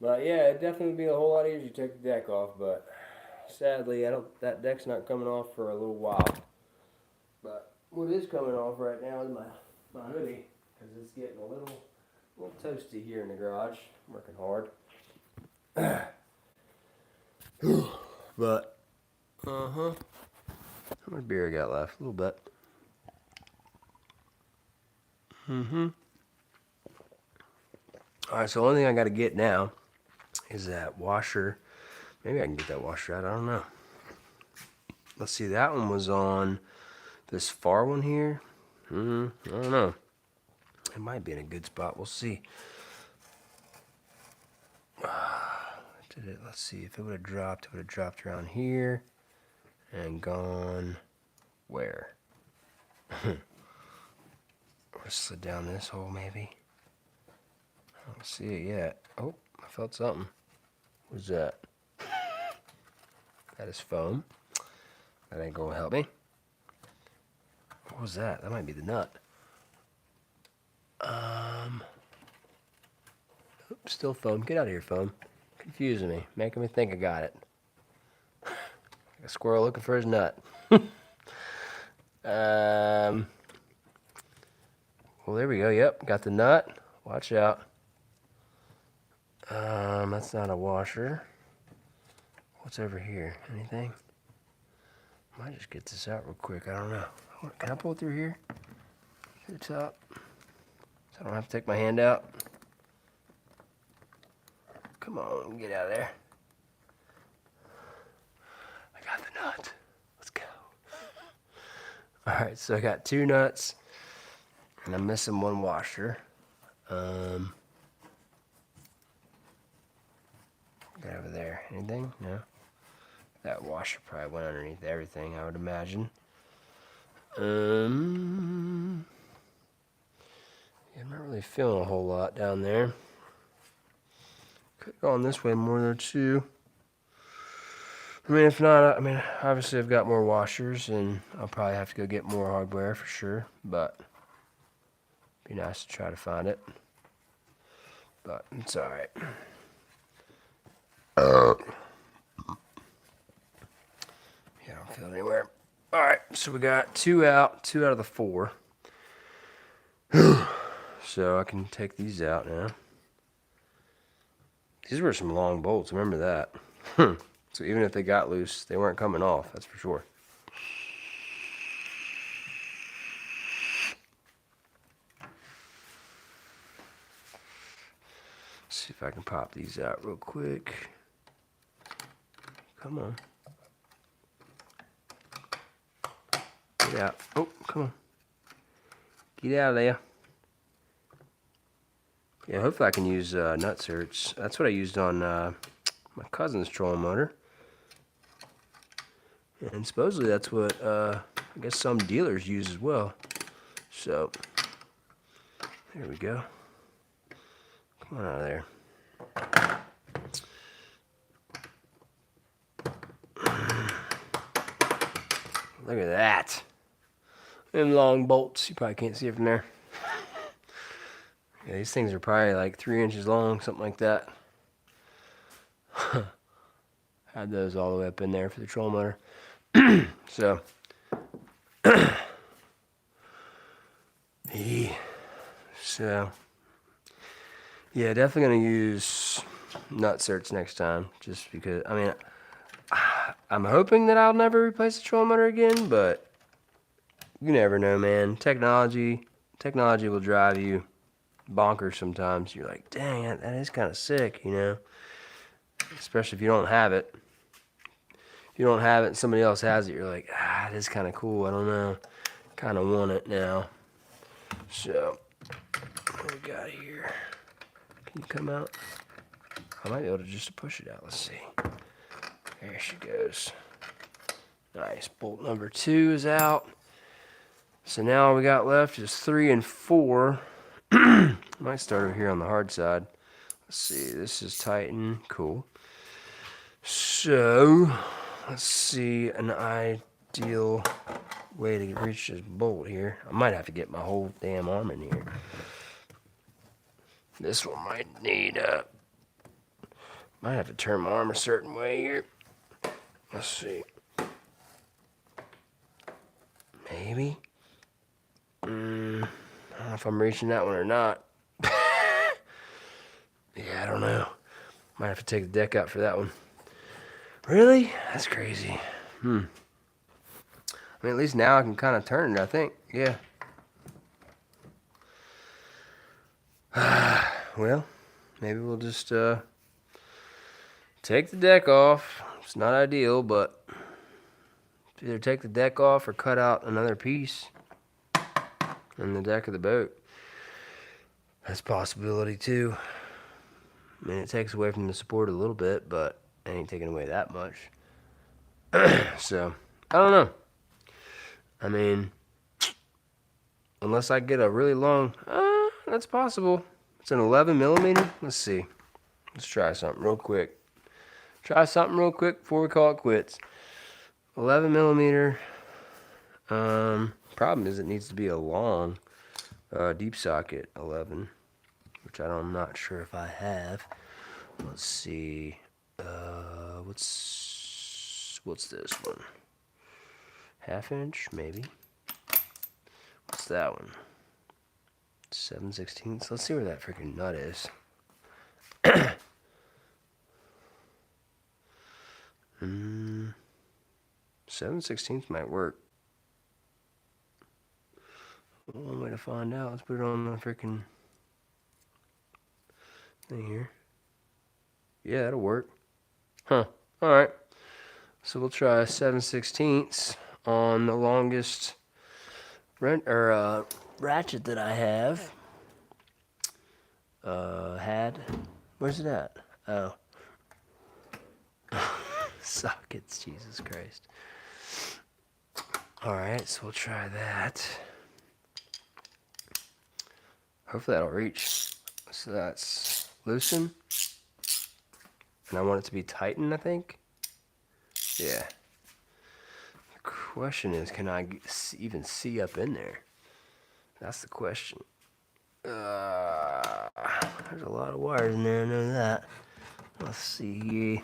But yeah, it definitely would be a whole lot easier to take the deck off, but sadly that deck's not coming off for a little while. But what is coming off right now is my hoodie, because it's getting a little A little toasty here in the garage. I'm working hard. But, how much beer I got left? A little bit. Alright, so the only thing I gotta get now is that washer. Maybe I can get that washer out. I don't know. Let's see. That one was on this far one here. I don't know. It might be in a good spot. We'll see. Let's see. If it would have dropped, it would have dropped around here and gone where? Or slid down this hole, maybe. I don't see it yet. Oh, I felt something. What's that? That is foam. That ain't gonna help me. What was that? That might be the nut. Oops, still foam. Get out of here, foam. Confusing me. Making me think I got it. Like a squirrel looking for his nut. Well, there we go. Yep, got the nut. Watch out. That's not a washer. What's over here? Anything? Might just get this out real quick. I don't know. Can I pull it through here? To the top? So I don't have to take my hand out. Come on, get out of there. I got the nut. Let's go. Alright, so I got 2 nuts. And I'm missing 1 washer. Got over there. Anything? No? That washer probably went underneath everything, I would imagine. Yeah, I'm not really feeling a whole lot down there. Could have gone this way more though too. I mean, if not, obviously I've got more washers and I'll probably have to go get more hardware for sure, but it'd be nice to try to find it. But it's alright. Yeah, I don't feel it anywhere. Alright, so we got 2 out of the 4. So I can take these out now. These were some long bolts, remember that. So even if they got loose, they weren't coming off, that's for sure. Let's see if I can pop these out real quick. Come on. Get out. Oh, come on. Get out of there. Yeah, hopefully I can use nut certs. That's what I used on my cousin's trolling motor. And supposedly that's what I guess some dealers use as well. So, there we go. Come on out of there. Look at that. Them long bolts. You probably can't see it from there. Yeah, these things are probably like 3 inches long, something like that. Had those all the way up in there for the troll motor. So, yeah, definitely gonna use nut certs next time, just because. I mean, I'm hoping that I'll never replace the troll motor again, but you never know, man. Technology will drive you bonkers sometimes. You're like, dang, that is kind of sick, you know? Especially if you don't have it. If you don't have it and somebody else has it, you're like, it is kind of cool. I don't know. Kind of want it now. So, what we got here? Can you come out? I might be able to just push it out. Let's see. There she goes. Nice. Bolt number 2 is out. So now all we got left is 3 and 4. Might start over here on the hard side. Let's see. This is Titan. Cool. So, let's see an ideal way to reach this bolt here. I might have to get my whole damn arm in here. This one might need might have to turn my arm a certain way here. Let's see. Maybe. I don't know if I'm reaching that one or not. Yeah, I don't know. Might have to take the deck out for that one. Really? That's crazy. I mean, at least now I can kind of turn it, I think. Yeah. Well, maybe we'll just take the deck off. It's not ideal, but either take the deck off or cut out another piece in the deck of the boat. That's a possibility too. I mean, it takes away from the support a little bit, but it ain't taking away that much. So, I don't know. I mean, unless I get a really long, that's possible. It's an 11 millimeter. Let's see. Let's try something real quick. Before we call it quits. 11 millimeter. Problem is it needs to be a long deep socket 11, which I'm not sure if I have. Let's see. What's this one? 1/2 inch, maybe. What's that one? 7/16. Let's see where that freaking nut is. 7/16 might work. One way to find out. Let's put it on the freaking thing here. Yeah, that'll work. Huh. Alright. So we'll try 7/16 on the longest ratchet that I have. Where's it at? Oh. Sockets, Jesus Christ. Alright, so we'll try that. Hopefully that'll reach. So that's loosen. And I want it to be tightened, I think. Yeah. The question is, can I even see up in there? That's the question. There's a lot of wires in there, I know that. Let's see.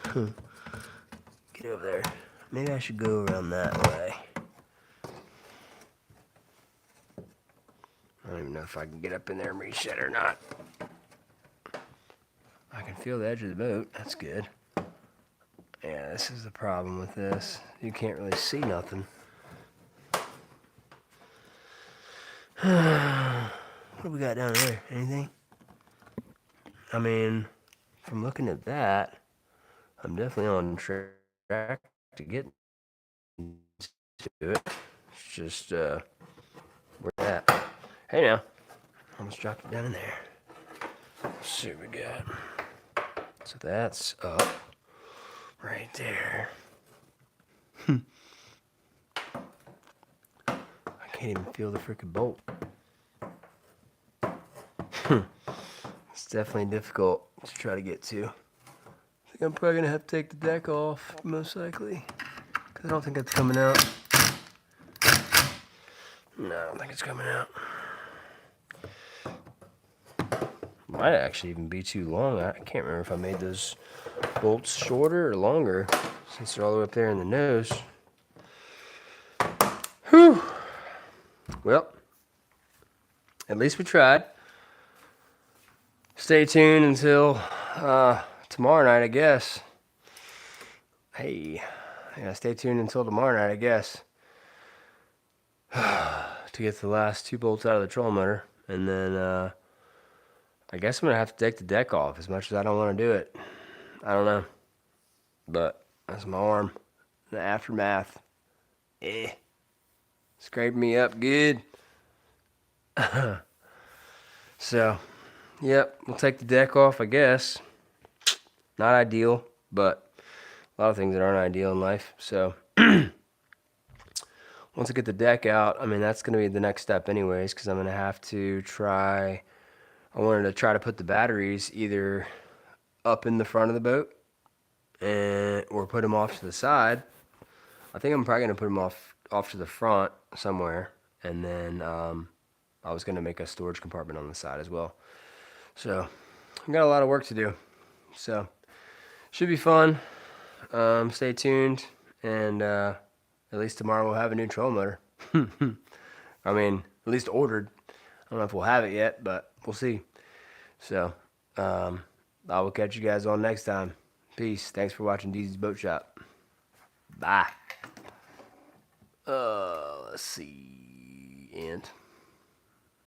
Get over there. Maybe I should go around that way. I don't even know if I can get up in there and reach that or not. I can feel the edge of the boat. That's good. Yeah, this is the problem with this. You can't really see nothing. What do we got down there? Anything? I mean, from looking at that, I'm definitely on track to get to it. It's just, where that? Hey now. Almost dropped it down in there. Let's see what we got. So that's up right there. I can't even feel the freaking bolt. It's definitely difficult to try to get to. I think I'm probably going to have to take the deck off, most likely. Because I don't think it's coming out. No, I don't think it's coming out. Might actually even be too long. I can't remember if I made those bolts shorter or longer, since they're all the way up there in the nose. Whew. Well, at least we tried. Stay tuned until tomorrow night, I guess. Hey, yeah, stay tuned until tomorrow night, I guess. To get the last 2 bolts out of the trolling motor. And then I guess I'm going to have to take the deck off, as much as I don't want to do it. I don't know. But that's my arm. The aftermath. Scraped me up good. So, yep, we'll take the deck off, I guess. Not ideal, but a lot of things that aren't ideal in life. So, once I get the deck out, I mean, that's going to be the next step anyways, because I'm going to have to try... I wanted to try to put the batteries either up in the front of the boat or put them off to the side. I think I'm probably going to put them off to the front somewhere, and then I was going to make a storage compartment on the side as well. So I've got a lot of work to do. So should be fun. Stay tuned, and at least tomorrow we'll have a new trolling motor. I mean, at least ordered. I don't know if we'll have it yet, but we'll see. So, I will catch you guys on next time. Peace. Thanks for watching DZ's Boat Shop. Bye. Let's see. And...